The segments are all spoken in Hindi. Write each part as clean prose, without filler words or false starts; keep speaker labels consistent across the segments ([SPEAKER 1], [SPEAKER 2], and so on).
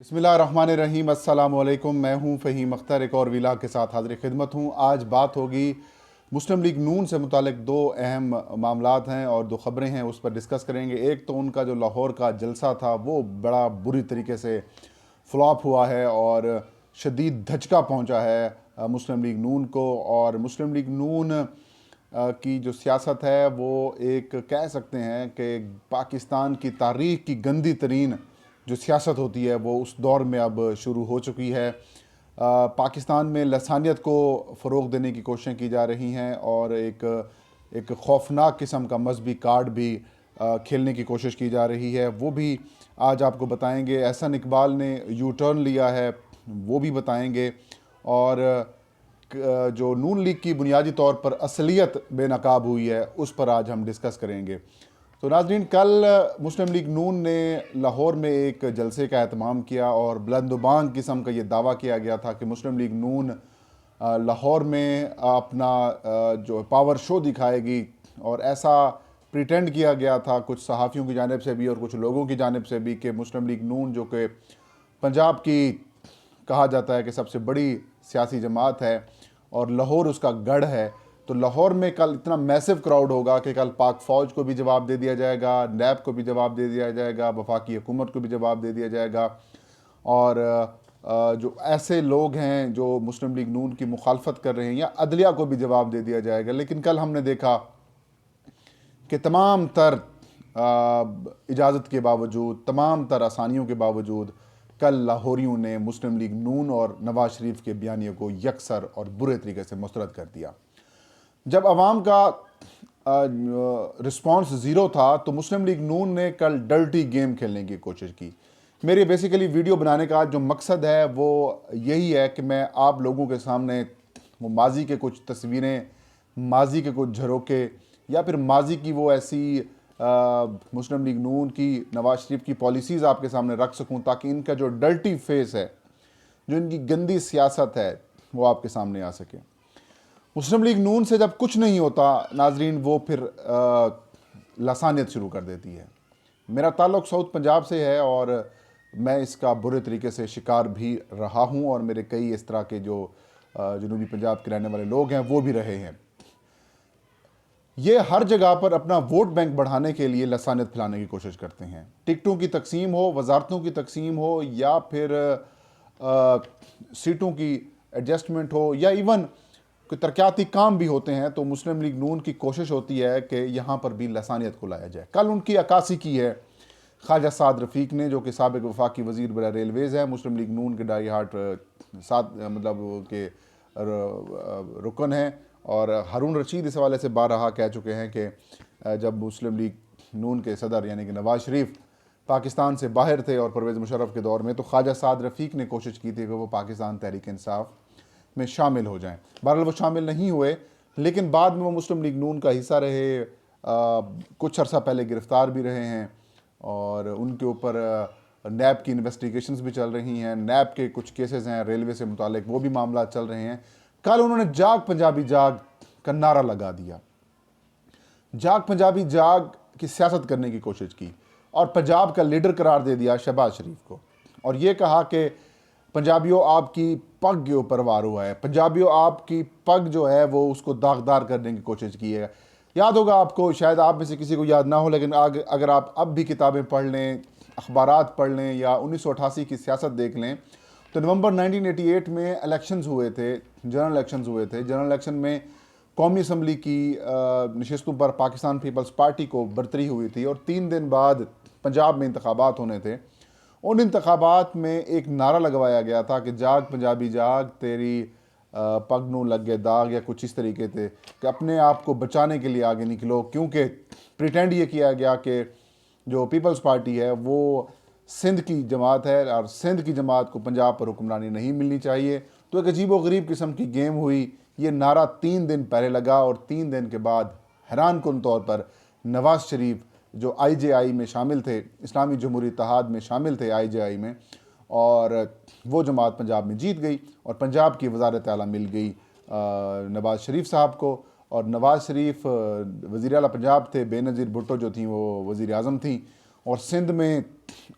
[SPEAKER 1] बिस्मिल्लाहिर्रहमानिर्रहीम। अस्सलामुअलैकुम। मैं हूं फ़हीम अख्तर, एक और विला के साथ हाज़िर खिदमत हूं। आज बात होगी मुस्लिम लीग नून से मुतालिक दो अहम मामलात हैं और दो ख़बरें हैं, उस पर डिस्कस करेंगे। एक तो उनका जो लाहौर का जलसा था वो बड़ा बुरी तरीके से फ्लॉप हुआ है और शदीद धचका पहुंचा है मुस्लिम लीग नून को। और मुस्लिम लीग नून की जो सियासत है वो एक कह सकते हैं कि पाकिस्तान की तारीख़ की गंदी तरीन जो सियासत होती है वो उस दौर में अब शुरू हो चुकी है। पाकिस्तान में लसानियत को फ़रोग़ देने की कोशिशें की जा रही हैं और एक खौफनाक किस्म का मजहबी कार्ड भी खेलने की कोशिश की जा रही है, वो भी आज आपको बताएंगे। एहसन इकबाल ने यू टर्न लिया है, वो भी बताएंगे। और जो नून लीग की बुनियादी तौर पर असलियत बेनकाब हुई है उस पर आज हम डिस्कस करेंगे। तो नाज़रीन, कल मुस्लिम लीग नून ने लाहौर में एक जलसे का एहतमाम किया और बुलंदबांग किस्म का ये दावा किया गया था कि मुस्लिम लीग नून लाहौर में अपना जो पावर शो दिखाएगी। और ऐसा प्रिटेंड किया गया था कुछ सहाफ़ियों की जानिब से भी और कुछ लोगों की जानिब से भी कि मुस्लिम लीग नून जो कि पंजाब की कहा जाता है कि सबसे बड़ी सियासी जमात है और लाहौर उसका गढ़ है, तो लाहौर में कल इतना मैसिव क्राउड होगा कि कल पाक फ़ौज को भी जवाब दे दिया जाएगा, नैब को भी जवाब दे दिया जाएगा, वफाकी हुकूमत को भी जवाब दे दिया जाएगा। और जो ऐसे लोग हैं जो मुस्लिम लीग नून की मुखालफत कर रहे हैं या अदलिया को भी जवाब दे दिया जाएगा। लेकिन कल हमने देखा कि तमाम तर इजाज़त के बावजूद, तमाम तर आसानियों के बावजूद कल लाहौरियों ने मुस्लिम लीग नून और नवाज शरीफ के बयानियों को यकसर और बुरे तरीके से मुस्तरद कर दिया। जब आवाम का रिस्पांस ज़ीरो था तो मुस्लिम लीग नून ने कल डर्टी गेम खेलने की कोशिश की। मेरे बेसिकली वीडियो बनाने का जो मकसद है वो यही है कि मैं आप लोगों के सामने वो माजी के कुछ तस्वीरें, माजी के कुछ झरोके या फिर माजी की वो ऐसी मुस्लिम लीग नून की, नवाज शरीफ की पॉलिसीज़ आपके सामने रख सकूं ताकि इनका जो डर्टी फेस है, जो इनकी गंदी सियासत है, वो आपके सामने आ सके। मुस्लिम लीग नून से जब कुछ नहीं होता नाजरीन, वो फिर लसानियत शुरू कर देती है। मेरा ताल्लुक़ साउथ पंजाब से है और मैं इसका बुरे तरीके से शिकार भी रहा हूँ और मेरे कई इस तरह के जो जनूबी पंजाब के रहने वाले लोग हैं वो भी रहे हैं। ये हर जगह पर अपना वोट बैंक बढ़ाने के लिए लसानियत फैलाने की कोशिश करते हैं। टिकटों की तकसीम हो, वजारतों की तकसीम हो या फिर सीटों की एडजस्टमेंट हो या इवन कोई तरक्याती काम भी होते हैं, तो मुस्लिम लीग नून की कोशिश होती है कि यहाँ पर भी लसानियत को लाया जाए। कल उनकी अक्कासी की है ख्वाजा साद रफ़ीक ने, जो कि साबिक़ वफाकी वज़ीर बरा रेलवेज़ है, मुस्लिम लीग नून के डाई हार्ट साथ मतलब के रुकन हैं। और हारून रशीद इस हवाले से बारहा कह चुके हैं कि जब मुस्लिम लीग नून के सदर यानी कि नवाज शरीफ पाकिस्तान से बाहर थे और परवेज़ मुशर्रफ के दौर में, तो ख्वाजा साद रफ़ीक ने कोशिश की थी कि वो पाकिस्तान तहरीक इंसाफ में शामिल हो जाएं। बहरहाल वो शामिल नहीं हुए, लेकिन बाद में वो मुस्लिम लीग नून का हिस्सा रहे। कुछ अर्सा पहले गिरफ़्तार भी रहे हैं और उनके ऊपर नैब की इन्वेस्टिगेशंस भी चल रही हैं। नैब के कुछ केसेस हैं रेलवे से मुतालिक, वो भी मामला चल रहे हैं। कल उन्होंने जाग पंजाबी जाग का नारा लगा दिया, जाग पंजाबी जाग की सियासत करने की कोशिश की और पंजाब का लीडर करार दे दिया शहबाज शरीफ को। और ये कहा कि पंजाबियों आपकी पग के ऊपर वार हुआ है, पंजाबियों आपकी पग जो है वो उसको दागदार करने की कोशिश की है। याद होगा आपको, शायद आप में से किसी को याद ना हो, लेकिन अगर आप अब भी किताबें पढ़ लें, अखबारात पढ़ लें या 1988 की सियासत देख लें, तो नवंबर 1988 में इलेक्शंस हुए थे, जनरल इलेक्शंस हुए थे। जनरल इलेक्शन में कौमी असम्बली की नशस्तों पर पाकिस्तान पीपल्स पार्टी को बरतरी हुई थी और 3 दिन बाद पंजाब में इंतखाबात होने थे। उन इंतखाबात में एक नारा लगवाया गया था कि जाग पंजाबी जाग, तेरी पग नूं लग गए दाग, या कुछ इस तरीके से कि अपने आप को बचाने के लिए आगे निकलो, क्योंकि प्रिटेंड ये किया गया कि जो पीपल्स पार्टी है वो सिंध की जमात है और सिंध की जमात को पंजाब पर हुक्मरानी नहीं मिलनी चाहिए। तो एक अजीब व गरीब किस्म की गेम हुई। ये नारा 3 दिन पहले लगा और 3 दिन के बाद हैरान कुन तौर पर नवाज शरीफ जो IJI में शामिल थे, इस्लामी जमहूरी इत्तेहाद में शामिल थे IJI में, और वो जमात पंजाब में जीत गई और पंजाब की वज़ारत आला मिल गई नवाज शरीफ साहब को। और नवाज शरीफ वज़ीर आला पंजाब थे, बेनज़ीर भुट्टो जो थी वो वज़ीर आज़म थी और सिंध में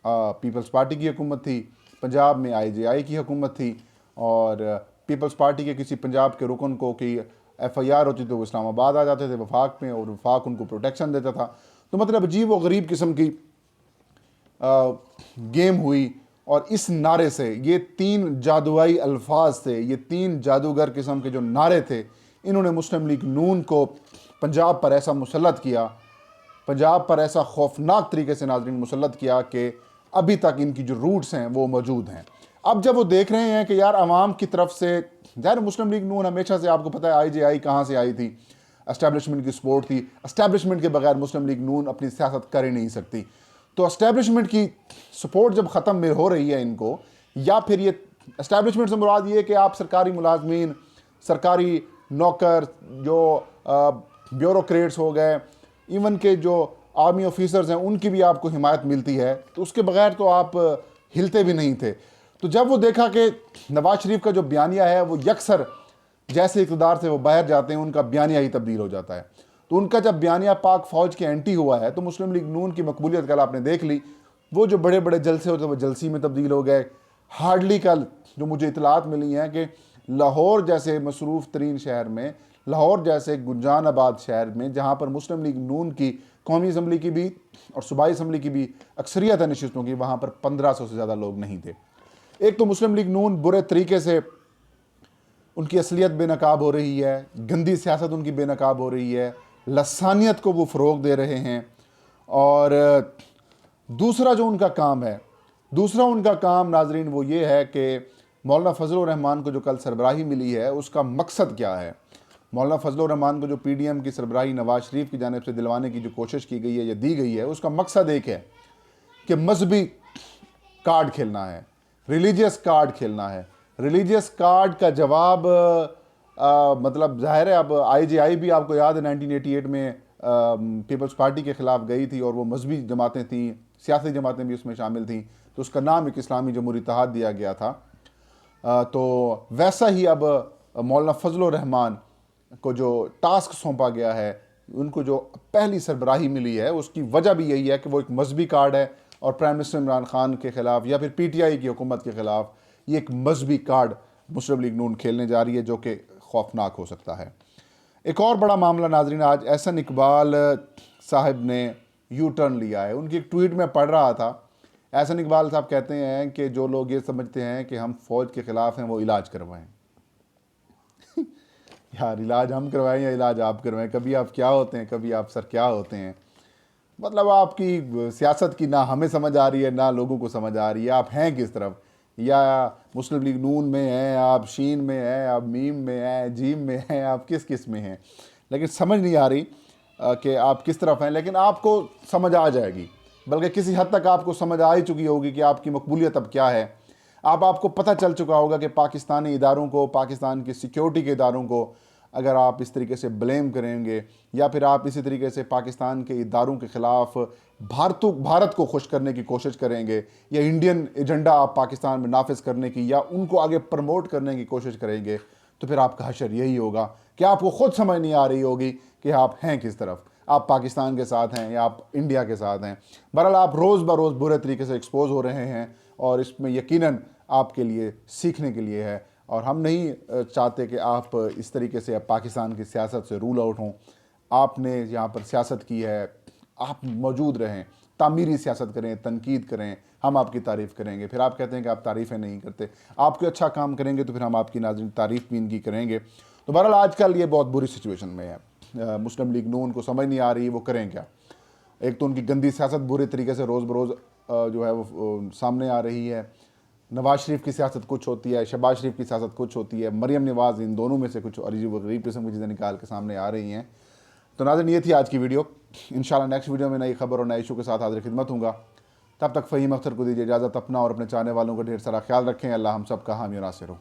[SPEAKER 1] पीपल्स पार्टी की हुकूमत थी। पंजाब में IJI की हुकूमत थी और पीपल्स पार्टी के किसी पंजाब के रुकन को कि FIR होती तो वो इस्लामाबाद आ जाते थे वफाक में, और वफाक उनको प्रोटेक्शन देता था। तो मतलब अजीब व गरीब किस्म की गेम हुई। और इस नारे से, ये 3 जादुई अल्फाज से, ये 3 जादूगर किस्म के जो नारे थे, इन्होंने मुस्लिम लीग नून को पंजाब पर ऐसा मुसल्लत किया, पंजाब पर ऐसा खौफनाक तरीके से नाज़रीन मुसल्लत किया कि अभी तक इनकी जो रूट्स हैं वो मौजूद हैं। अब जब वो देख रहे हैं कि यार आवाम की तरफ से, ज़ाहिर मुस्लिम लीग नून हमेशा से, आपको पता है IJI कहाँ से आई थी, एस्टैब्लिशमेंट की सपोर्ट थी। एस्टैब्लिशमेंट के बगैर मुस्लिम लीग नून अपनी सियासत कर ही नहीं सकती। तो एस्टैब्लिशमेंट की सपोर्ट जब ख़त्म में हो रही है इनको, या फिर ये एस्टैब्लिशमेंट से मुराद ये कि आप सरकारी मुलाजमीन, सरकारी नौकर, जो ब्यूरोक्रेट्स हो गए, इवन के जो आर्मी ऑफिसर्स हैं, उनकी भी आपको हिमायत मिलती है, तो उसके बगैर तो आप हिलते भी नहीं थे। तो जब वो देखा कि नवाज शरीफ का जो बयानिया है वो यकसर जैसे इक़्तिदार से वो बाहर जाते हैं उनका बयानिया ही तब्दील हो जाता है, तो उनका जब बयानिया पाक फ़ौज के एंटी हुआ है तो मुस्लिम लीग नून की मकबूलियत कल आपने देख ली। वो जो बड़े बड़े जलसे होते वो जलसी में तब्दील हो गए। हार्डली कल जो मुझे इतलात मिली हैं कि लाहौर जैसे मसरूफ़ तरीन शहर में, लाहौर जैसे गुंजानाबाद शहर में, जहाँ पर मुस्लिम लीग नून की कौमी असम्बली की भी और सूबाई असम्बली की भी अक्सरियत है नशिस्तों की, वहाँ पर 1500 से ज़्यादा लोग नहीं थे। एक तो मुस्लिम लीग नून बुरे तरीके से उनकी असलियत बेनकाब हो रही है, गंदी सियासत उनकी बेनकाब हो रही है, लसानियत को वो फ़रोग दे रहे हैं। और दूसरा जो उनका काम है, दूसरा उनका काम नाजरीन वो ये है कि मौलाना फजल रहमान को जो कल सरबराही मिली है उसका मकसद क्या है। मौलाना फजल रहमान को जो PDM की सरबराही नवाज शरीफ की जानिब से दिलवाने की जो कोशिश की गई है या दी गई है, उसका मकसद एक है कि मजहबी कार्ड खेलना है, रिलीजियस कार्ड खेलना है। रिलीजियस कार्ड का जवाब मतलब ज़ाहिर है, अब IJI भी आपको याद है 1988 में पीपल्स पार्टी के ख़िलाफ़ गई थी और वो मजहबी जमातें थीं, सियासी जमातें भी उसमें शामिल थीं, तो उसका नाम एक इस्लामी जमहूरी इत्तेहाद दिया गया था। तो वैसा ही अब मौलाना फजल रहमान को जो टास्क सौंपा गया है, उनको जो पहली सरबराही मिली है, उसकी वजह भी यही है कि वो एक मजहबी कार्ड है और प्राइम मिनिस्टर इमरान खान के ख़िलाफ़ या फिर PTI की हुकूमत के ख़िलाफ़ ये एक मजहबी कार्ड मुस्लिम लीग नून खेलने जा रही है, जो कि खौफनाक हो सकता है। एक और बड़ा मामला नाजरीन, आज एहसन इकबाल साहब ने यू टर्न लिया है। उनकी एक ट्वीट में पढ़ रहा था, एहसन इकबाल साहब कहते हैं कि जो लोग ये समझते हैं कि हम फ़ौज के ख़िलाफ़ हैं वो इलाज करवाएं। यार इलाज हम करवाएं या इलाज आप करवाएं, कभी आप क्या होते हैं, कभी आप सर क्या होते हैं। मतलब आपकी सियासत की ना हमें समझ आ रही है ना लोगों को समझ आ रही है, आप हैं किस तरफ। या मुस्लिम लीग नून में हैं आप, शीन में हैं आप, मीम में हैं, जीम में हैं आप, किस किस में हैं, लेकिन समझ नहीं आ रही कि आप किस तरफ हैं। लेकिन आपको समझ आ जाएगी, बल्कि किसी हद तक आपको समझ आ ही चुकी होगी कि आपकी मकबूलियत अब क्या है। आपको पता चल चुका होगा कि पाकिस्तानी इदारों को, पाकिस्तान की सिक्योरिटी के इदारों को अगर आप इस तरीके से ब्लेम करेंगे या फिर आप इसी तरीके से पाकिस्तान के इदारों के ख़िलाफ़ भारत को खुश करने की कोशिश करेंगे या इंडियन एजेंडा आप पाकिस्तान में नाफिज करने की या उनको आगे प्रमोट करने की कोशिश करेंगे, तो फिर आपका हशर यही होगा कि आपको ख़ुद समझ नहीं आ रही होगी कि आप हैं किस तरफ, आप पाकिस्तान के साथ हैं या आप इंडिया के साथ हैं। बहरहाल आप रोज़ ब रोज़ बुरे तरीके से एक्सपोज हो रहे हैं और इसमें यकीनन आपके लिए सीखने के लिए है। और हम नहीं चाहते कि आप इस तरीके से पाकिस्तान की सियासत से रूल आउट हों। आपने यहाँ पर सियासत की है, आप मौजूद रहें, तामीरी सियासत करें, तनकीद करें, हम आपकी तारीफ़ करेंगे। फिर आप कहते हैं कि आप तारीफ़ें नहीं करते, आप कोई अच्छा काम करेंगे तो फिर हम आपकी नाज़रीन तारीफ़ भी इनकी करेंगे। तो बहरहाल आजकल ये बहुत बुरी सिचुएशन में है, मुस्लिम लीग नून को समझ नहीं आ रही वो करें क्या। एक तो उनकी गंदी सियासत बुरे तरीके से रोज़ बरोज़ जो है वो सामने आ रही है। नवाज शरीफ की सियासत कुछ होती है, शहबाज शरीफ की सियासत कुछ होती है, मरियम नवाज़, इन दोनों में से कुछ अजीब व गरीब किस्म की चीज़ें निकाल के सामने आ रही हैं। तो नाज़रीन ये थी आज की वीडियो। इंशाल्लाह नेक्स्ट वीडियो में नई खबर और नए इशू के साथ हाजिर खिदमत हूँगा। तब तक फ़हीम अख्तर को दीजिए इजाज़त। अपना और अपने चाहने वालों का ढेर सारा ख्याल रखें। अल्लाह हम सब का हामी और नासिर हो।